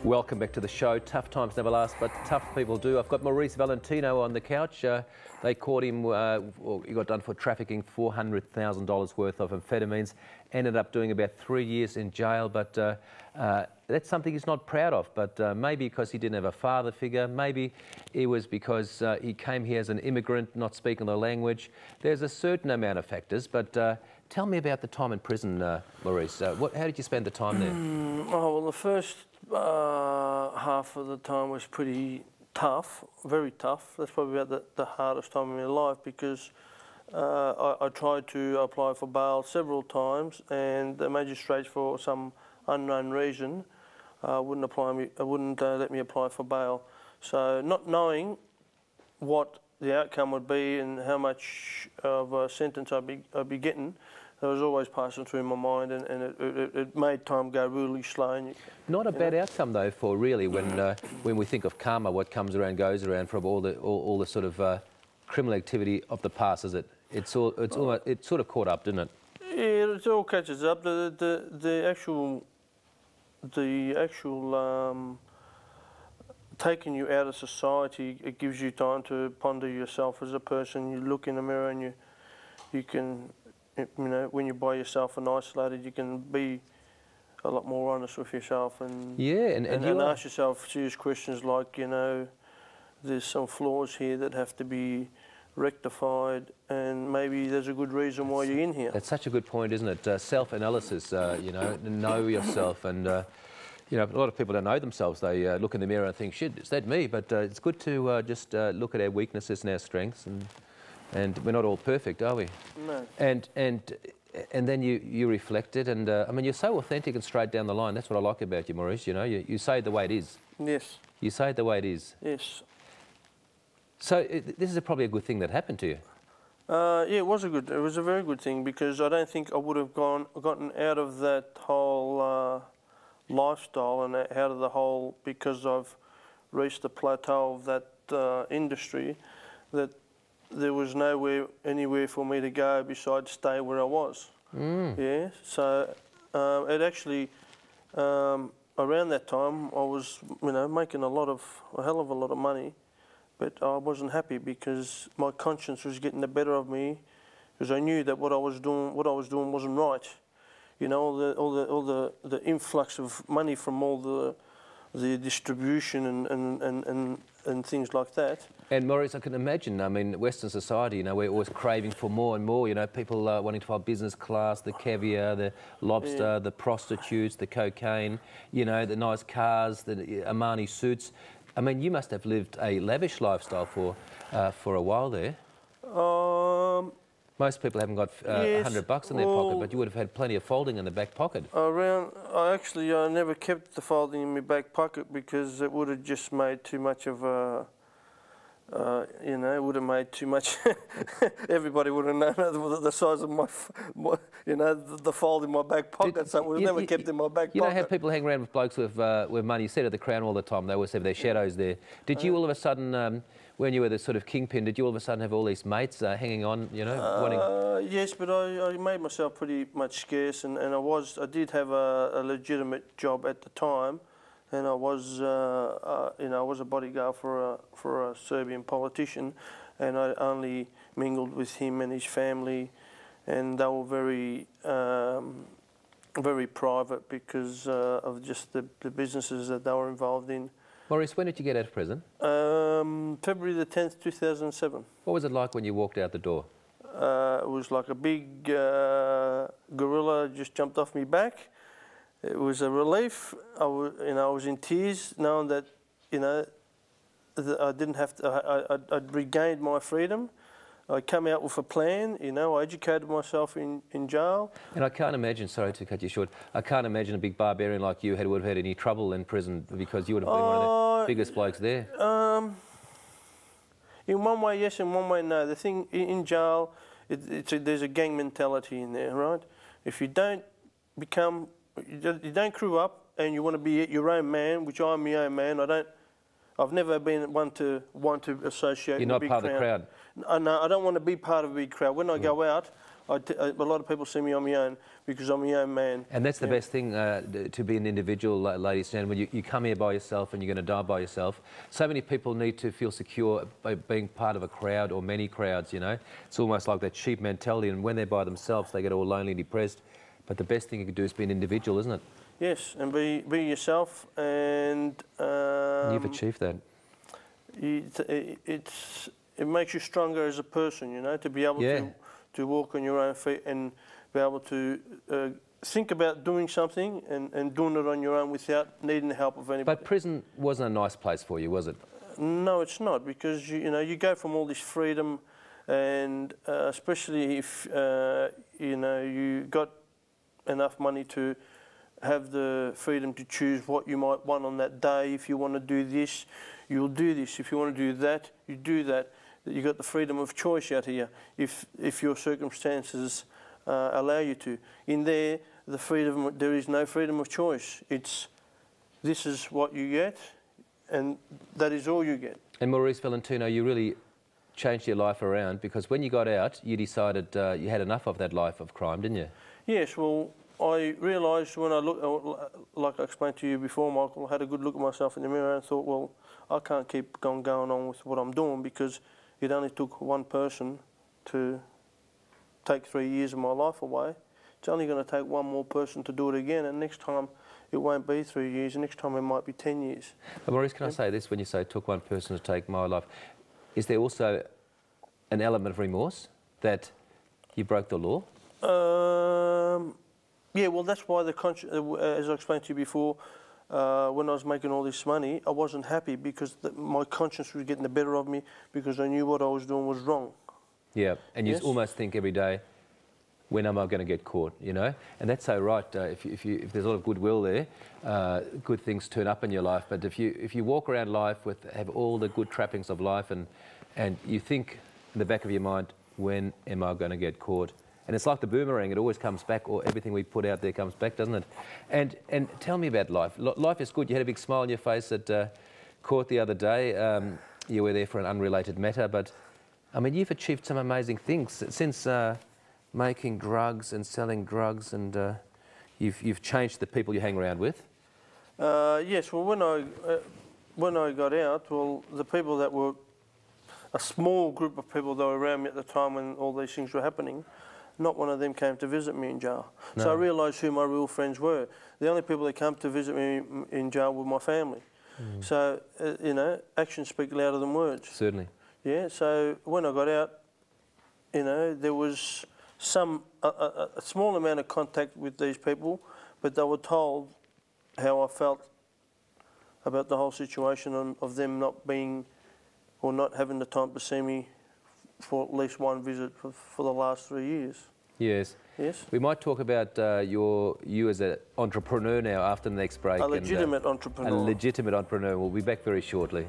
Welcome back to the show. Tough times never last, but tough people do. I've got Maurice Valentino on the couch. They caught him, he got done for trafficking $400,000 worth of amphetamines. Ended up doing about 3 years in jail, but that's something he's not proud of. But maybe because he didn't have a father figure, maybe it was because he came here as an immigrant, not speaking the language. There's a certain amount of factors, but tell me about the time in prison, Maurice. How did you spend the time there? Oh, well, the first half of the time was pretty tough, very tough. That's probably about the hardest time in my life, because I tried to apply for bail several times, and the magistrates, for some unknown reason, wouldn't let me apply for bail. So, not knowing what the outcome would be and how much of a sentence I'd be getting, it was always passing through my mind, and it made time go really slow. And not a bad outcome though, for really when we think of karma, what comes around goes around, from all the sort of criminal activity of the past, is it? It sort of caught up, didn't it? Yeah, it all catches up. The actual taking you out of society, it gives you time to ponder yourself as a person. You look in the mirror and you can. You know, when you're by yourself and isolated, you can be a lot more honest with yourself and ask yourself serious questions like, you know, there's some flaws here that have to be rectified, and maybe there's a good reason why you're in here. That's such a good point, isn't it? Self-analysis, you know yourself, and you know, a lot of people don't know themselves. They look in the mirror and think, shit, is that me? But it's good to just look at our weaknesses and our strengths, and we're not all perfect, are we? No. And then you reflected, and I mean, you're so authentic and straight down the line. That's what I like about you, Maurice. You know, you say it the way it is. Yes. You say it the way it is. Yes. So this is probably a good thing that happened to you. Yeah, it was a very good thing, because I don't think I would have gotten out of that whole lifestyle and out of the whole, because I've reached the plateau of that industry, that there was anywhere for me to go besides stay where I was. Yeah, so it actually, around that time, I was, you know, making a hell of a lot of money, but I wasn't happy because my conscience was getting the better of me, because I knew that what I was doing wasn't right. You know, all the influx of money from all the distribution and things like that. And Maurice, I can imagine, I mean, Western society, you know, we're always craving for more and more, you know, people wanting to fly business class, the caviar, the lobster, the prostitutes, the cocaine, you know, the nice cars, the Armani suits. I mean, you must have lived a lavish lifestyle for a while there. Most people haven't got yes, $100 in their pocket, but you would have had plenty of folding in the back pocket. I never kept the folding in my back pocket, because it would have just made too much of a, you know, it would have made too much. Everybody would have known the size of my you know, the fold in my back pocket, so it was never kept in my back pocket. You don't have people hanging around with blokes with money. You said at the Crown all the time, they always have their shadows there. Did you all of a sudden, when you were the sort of kingpin, did you all of a sudden have all these mates hanging on, you know, wanting... Yes, but I made myself pretty much scarce, and I did have a legitimate job at the time, and I was, you know, I was a bodyguard for a Serbian politician, and I only mingled with him and his family, and they were very, very private because of just the businesses that they were involved in. Maurice, when did you get out of prison? February the 10th, 2007. What was it like when you walked out the door? It was like a big gorilla just jumped off me back. It was a relief. I was in tears, knowing that, you know, that I didn't have to. I'd regained my freedom. I came out with a plan, you know, I educated myself in jail. And I can't imagine, sorry to cut you short, I can't imagine a big barbarian like you would have had any trouble in prison, because you would have been one of the biggest blokes there. In one way, yes, in one way, no. The thing, in jail, there's a gang mentality in there, right? If you don't you don't crew up and you want to be your own man, which I'm my own man, I've never been one to associate with a big crowd. You're not part of the crowd? No, I don't want to be part of a big crowd. When I go out, a lot of people see me on my own because I'm my own man. And that's the best thing, to be an individual, ladies and gentlemen. You come here by yourself and you're going to die by yourself. So many people need to feel secure by being part of a crowd or many crowds, you know. It's almost like that sheep mentality, and when they're by themselves, they get all lonely and depressed. But the best thing you can do is be an individual, isn't it? Yes, and be yourself, and you've achieved that. It makes you stronger as a person, you know, to be able to walk on your own feet and be able to think about doing something and doing it on your own without needing the help of anybody. But prison wasn't a nice place for you, was it? No, it's not, because you know, you go from all this freedom, and especially if you know, you got enough money to have the freedom to choose what you might want on that day. If you want to do this, you'll do this. If you want to do that, you do that. You got the freedom of choice out here, if your circumstances allow you to. In there, there is no freedom of choice. This is what you get, and that is all you get. And Maurice Valentino, you really changed your life around, because when you got out, you decided you had enough of that life of crime, didn't you? Yes, well, I realised when I looked, like I explained to you before, Michael, I had a good look at myself in the mirror and thought, well, I can't keep going on with what I'm doing, because it only took one person to take 3 years of my life away. It's only going to take one more person to do it again, and next time it won't be 3 years, next time it might be 10 years. But Maurice, can I say this, when you say it took one person to take my life, is there also an element of remorse that you broke the law? Yeah, well, that's why as I explained to you before, when I was making all this money, I wasn't happy, because my conscience was getting the better of me, because I knew what I was doing was wrong. Yeah, and you almost think every day, when am I going to get caught, you know? And that's so right. If there's a lot of goodwill there, good things turn up in your life. But if you walk around life have all the good trappings of life, and you think in the back of your mind, when am I going to get caught? And it's like the boomerang, it always comes back, or everything we put out there comes back, doesn't it? And tell me about life. Life is good. You had a big smile on your face at court the other day. You were there for an unrelated matter, but I mean, you've achieved some amazing things since making drugs and selling drugs, and you've changed the people you hang around with. Yes, well, when I got out, well, the people that were a small group of people that were around me at the time when all these things were happening, not one of them came to visit me in jail. No. So I realised who my real friends were. The only people that came to visit me in jail were my family. Mm. So, you know, actions speak louder than words. Certainly. Yeah, so when I got out, you know, there was a small amount of contact with these people, but they were told how I felt about the whole situation of them not being, or not having the time to see me for at least one visit for the last 3 years. Yes. Yes. We might talk about you as an entrepreneur now after the next break. A legitimate entrepreneur. A legitimate entrepreneur. We'll be back very shortly.